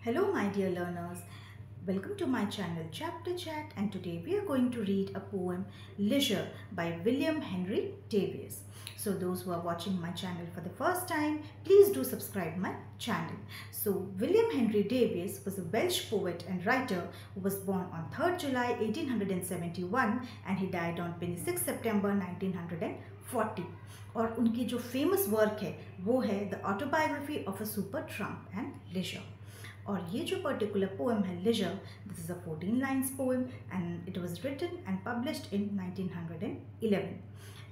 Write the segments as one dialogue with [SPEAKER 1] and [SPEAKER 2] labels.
[SPEAKER 1] Hello my dear learners, welcome to my channel Chapter Chat, and today we are going to read a poem Leisure by William Henry Davies. So those who are watching my channel for the first time, please do subscribe my channel. So William Henry Davies was a Welsh poet and writer who was born on 3rd July 1871 and he died on 26 September 1940. और उनकी जो famous work है वो है the autobiography of a super tramp and leisure. और ये जो particular poem है leisure, this is a 14 lines poem and it was written and published in 1911.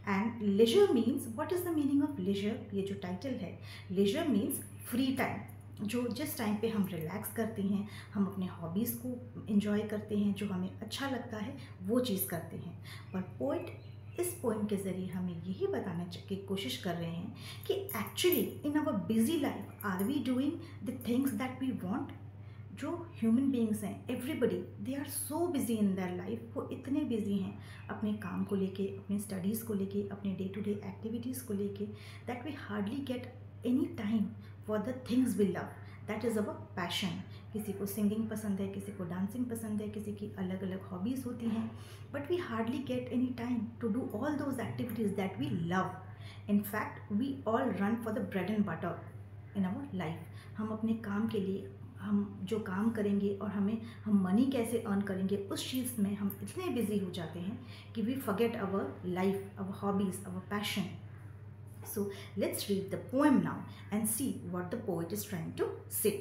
[SPEAKER 1] And leisure means, what is the meaning of leisure? ये जो title है, laser means free time, जो जिस time पे हम रिलैक्स करते हैं, हम अपने हॉबीज़ को इंजॉय करते हैं, जो हमें अच्छा लगता है वो चीज़ करते हैं. और पोइट इस पोएम के ज़रिए हमें यही बताने की कोशिश कर रहे हैं कि actually in our busy life are we doing the things that we want. जो ह्यूमन बीइंग्स हैं, everybody they are so busy in their life. वो इतने बिजी हैं अपने काम को लेके, अपने स्टडीज़ को लेके, अपने डे टू डे एक्टिविटीज़ को लेके, that we hardly get any time for the things we love. That is our passion. किसी को सिंगिंग पसंद है, किसी को डांसिंग पसंद है, किसी की अलग अलग हॉबीज़ होती हैं, but we hardly get any time to do all those activities that we love. In fact we all run for the bread and butter in our life. हम अपने काम के लिए, हम जो काम करेंगे और हम मनी कैसे अर्न करेंगे, उस चीज़ में हम इतने बिजी हो जाते हैं कि we forget our life, our hobbies, our passion. So let's read the poem now and see what the poet is trying to say.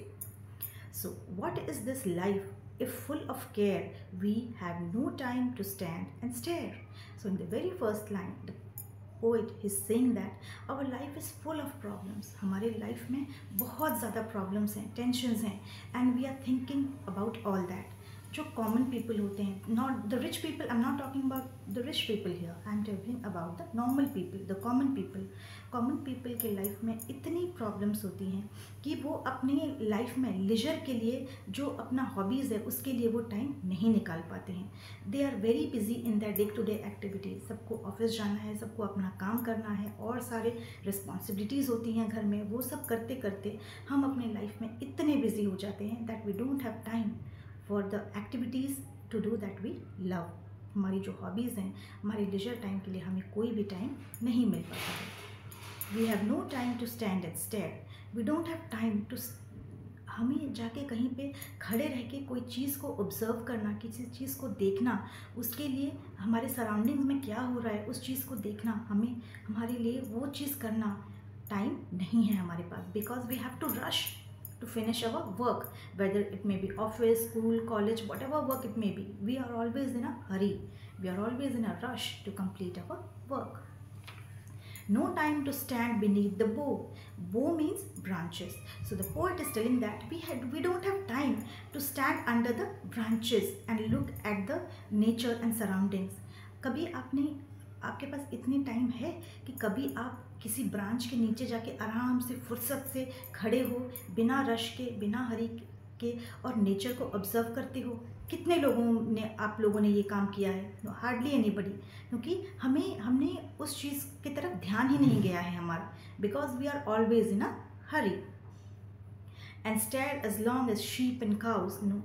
[SPEAKER 1] So what is this life if full of care we have no time to stand and stare? So in the very first line, the poet is saying that our life is full of problems. हमारे life में बहुत ज़्यादा problems हैं, tensions हैं, and we are thinking about all that. जो common people होते हैं, not the rich people, I am not talking about the rich people here, I am talking about the normal people, the common people. Common people के life में इतनी problems होती हैं कि वो अपनी लाइफ में लेजर के लिए, जो अपना हॉबीज़ है उसके लिए वो टाइम नहीं निकाल पाते हैं. They are very busy in their day to day activities. सबको ऑफिस जाना है, सबको अपना काम करना है और सारे रिस्पॉन्सिबिलिटीज़ होती हैं घर में. वो सब करते करते हम अपने लाइफ में इतने बिजी हो जाते हैं that we don't have time for the activities to do that we love. हमारी जो हॉबीज़ हैं, हमारे लेजर टाइम के लिए हमें कोई भी टाइम नहीं मिल पाता है. We have no time to stand and stare. We don't have time to, हमें जाके कहीं पे खड़े रह के कोई चीज़ को ऑब्ज़र्व करना, किसी चीज़ को देखना, उसके लिए हमारे सराउंडिंग्स में क्या हो रहा है उस चीज़ को देखना, हमें हमारे लिए वो चीज़ करना टाइम नहीं है हमारे पास. Because we have to rush to finish our work, whether it may be office, school, college, whatever work it may be. We are always in a hurry. We are always in a rush to complete our work. No time to stand beneath the bough. Bough means branches. So the poet is telling that we don't have time to stand under the branches and look at the nature and surroundings. कभी आपके पास इतनी time है कि कभी आप किसी branch के नीचे जाके आराम से फुर्सत से खड़े हो, बिना रश के, बिना हरी के, और नेचर को ऑब्जर्व करते हो? कितने आप लोगों ने ये काम किया है? Hardly anybody. क्योंकि हमने उस चीज़ की तरफ ध्यान ही नहीं गया है हमारा, because we are always in a hurry. And stare as long as sheep and cows. No.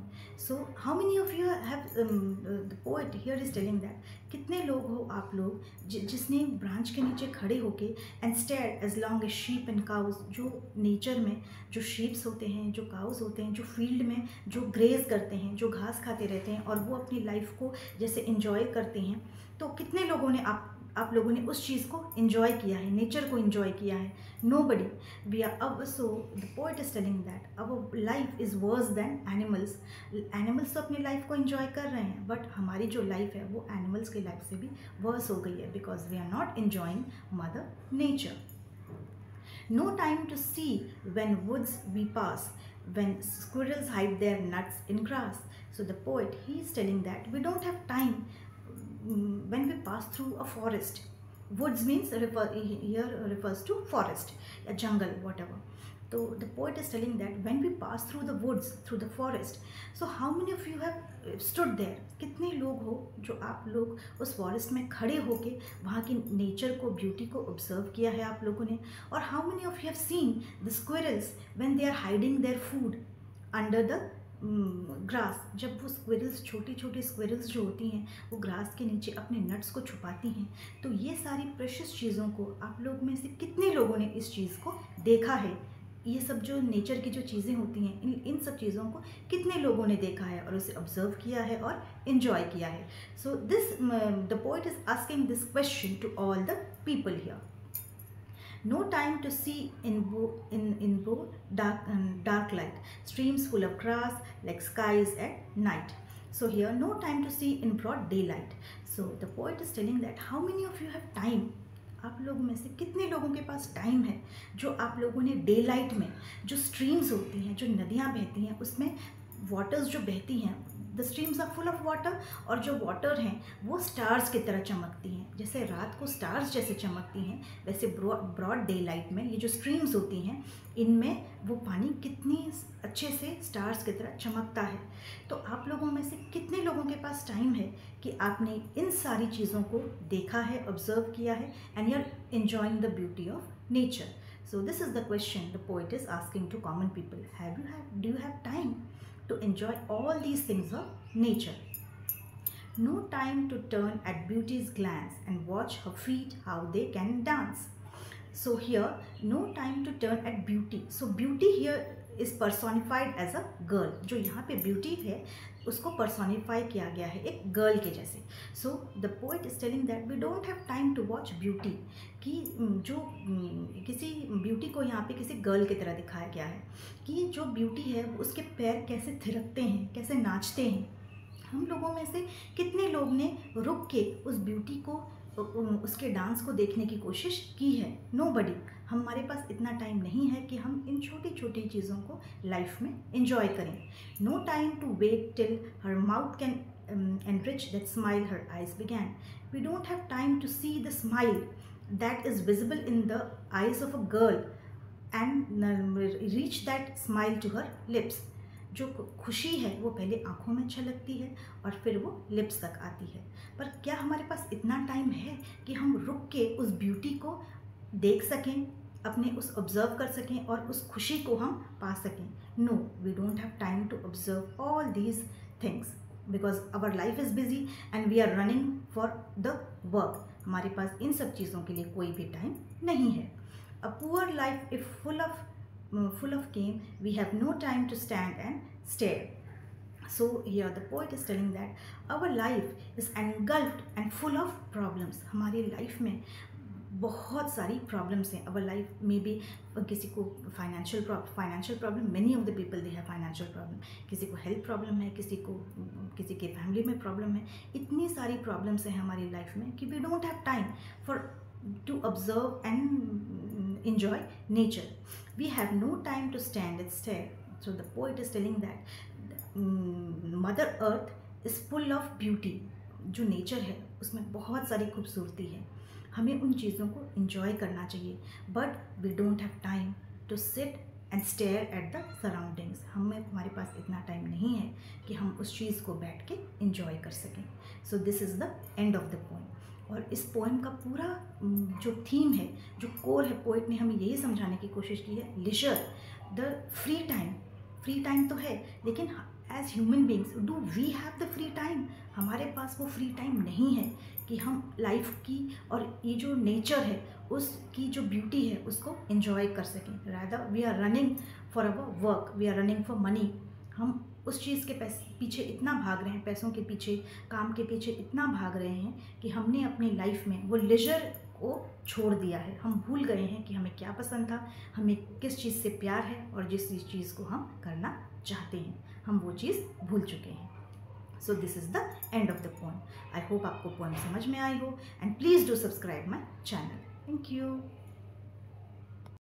[SPEAKER 1] So how many of you have the poet here is telling that कितने लोग हो आप लोग जिसने ब्रांच के नीचे खड़े होके and stare as long as sheep and cows, जो नेचर में जो शीप्स होते हैं, जो काउस होते हैं, जो फील्ड में जो ग्रेज करते हैं, जो घास खाते रहते हैं और वो अपनी लाइफ को जैसे इंजॉय करते हैं, तो कितने लोगों ने आप लोगों ने उस चीज़ को इंजॉय किया है, नेचर को इंजॉय किया है? नोबडी. वी आर अब, so the poet is telling that our life is worse than animals. Animals तो अपनी लाइफ को इंजॉय कर रहे हैं, बट हमारी जो लाइफ है वो एनिमल्स की लाइफ से भी वर्स हो गई है, because we are not enjoying mother nature. No time to see when woods we pass, when squirrels hide their nuts in grass. So the poet, he is telling that we don't have time when we pass through a forest. Woods means here refers to forest, a jungle, whatever. So the poet is telling that when we pass through the woods, through the forest, so how many of you have stood there? कितने लोग हो जो आप लोग उस forest में खड़े होके वहाँ की नेचर को, ब्यूटी को ऑब्जर्व किया है आप लोगों ने? और how many of you have seen the squirrels when they are hiding their food? Under the grass. जब वो स्क्विरल्स, छोटी छोटी स्क्विरल्स जो होती हैं, वो ग्रास के नीचे अपने नट्स को छुपाती हैं। तो ये सारी प्रेशियस चीज़ों को आप लोग में से कितने लोगों ने इस चीज़ को देखा है? ये सब जो नेचर की जो चीज़ें होती हैं, इन सब चीज़ों को कितने लोगों ने देखा है और उसे ऑब्जर्व किया है और इन्जॉय किया है? So this the poet is asking this question to all the people here. No time to see in dark light, streams full of grass like skies at night. So here, no time to see in broad daylight. So the poet is telling that how many of you have time? आप लोगों में से कितने लोगों के पास time है जो आप लोगों ने डे लाइट में, जो स्ट्रीम्स होती हैं, जो नदियाँ बहती हैं, उसमें वाटर्स जो बहती हैं, the streams are full of water, और जो वाटर हैं वो स्टार्स की तरह चमकती हैं। जैसे रात को स्टार्स जैसे चमकती हैं, वैसे ब्रॉड डे लाइट में ये जो स्ट्रीम्स होती हैं, इनमें वो पानी कितनी अच्छे से स्टार्स की तरह चमकता है। तो आप लोगों में से कितने लोगों के पास टाइम है कि आपने इन सारी चीज़ों को देखा है, ऑब्जर्व किया है, and you are enjoying the beauty of nature? So this is the question the poet is asking to common people. Do you have time to enjoy all these things of nature? No time to turn at beauty's glance and watch her feet how they can dance. So here, no time to turn at beauty. So beauty here is personified as a girl. जो यहाँ पे beauty है उसको personify किया गया है एक girl के जैसे. So the poet is telling that we don't have time to watch beauty, कि जो किसी ब्यूटी को यहाँ पे किसी गर्ल की तरह दिखाया गया है कि जो ब्यूटी है उसके पैर कैसे थिरकते हैं, कैसे नाचते हैं. हम लोगों में से कितने लोग ने रुक के उस ब्यूटी को, उसके डांस को देखने की कोशिश की है? नोबडी. हमारे पास इतना टाइम नहीं है कि हम इन छोटी छोटी चीज़ों को लाइफ में एंजॉय करें. No time to wait till her mouth can enrich that smile her eyes began. We don't have time to see the smile that is visible in the eyes of a girl and reach that smile to her lips. जो खुशी है वो पहले आँखों में छलकती है और फिर वो लिप्स तक आती है. पर क्या हमारे पास इतना टाइम है कि हम रुक के उस ब्यूटी को देख सकें, अपने उस ऑब्जर्व कर सकें और उस खुशी को हम पा सकें? No, we don't have time to observe all these things because our life is busy and we are running for the work. हमारे पास इन सब चीज़ों के लिए कोई भी टाइम नहीं है. A poor life if full of game, we have no time to stand and stare. So here the poet is telling that our life is engulfed and full of problems. हमारी life में बहुत सारी problems हैं. Our life में भी किसी को financial problem, many of the people they have financial problem, किसी को हेल्थ प्रॉब्लम है, किसी के फैमिली में प्रॉब्लम है. इतनी सारी प्रॉब्लम्स हैं हमारी लाइफ में कि we don't have time for to observe and enjoy nature. We have no time to stand and stare. So the poet is telling that Mother Earth is full of beauty. जो nature है उसमें बहुत सारी खूबसूरती है. हमें उन चीज़ों को enjoy करना चाहिए. But we don't have time to sit and stare at the surroundings. हमारे पास इतना टाइम नहीं है कि हम उस चीज़ को बैठ के enjoy कर सकें. So this is the end of the poem. और इस पोएम का पूरा जो थीम है, जो कोर है, पोएट ने हमें यही समझाने की कोशिश की है. लिजर, द फ्री टाइम तो है, लेकिन as human beings do we have the free time? हमारे पास वो फ्री टाइम नहीं है कि हम लाइफ की और ये जो नेचर है उसकी जो ब्यूटी है उसको एंजॉय कर सकें. Rather we are running for our work, we are running for money. हम उस चीज़ के पीछे इतना भाग रहे हैं, पैसों के पीछे, काम के पीछे इतना भाग रहे हैं कि हमने अपनी लाइफ में वो लेजर को छोड़ दिया है. हम भूल गए हैं कि हमें क्या पसंद था, हमें किस चीज़ से प्यार है और जिस चीज़ को हम करना चाहते हैं, हम वो चीज़ भूल चुके हैं. So this is the end of the poem. I hope आपको पोएम समझ में आई हो, and please do subscribe my channel. Thank you.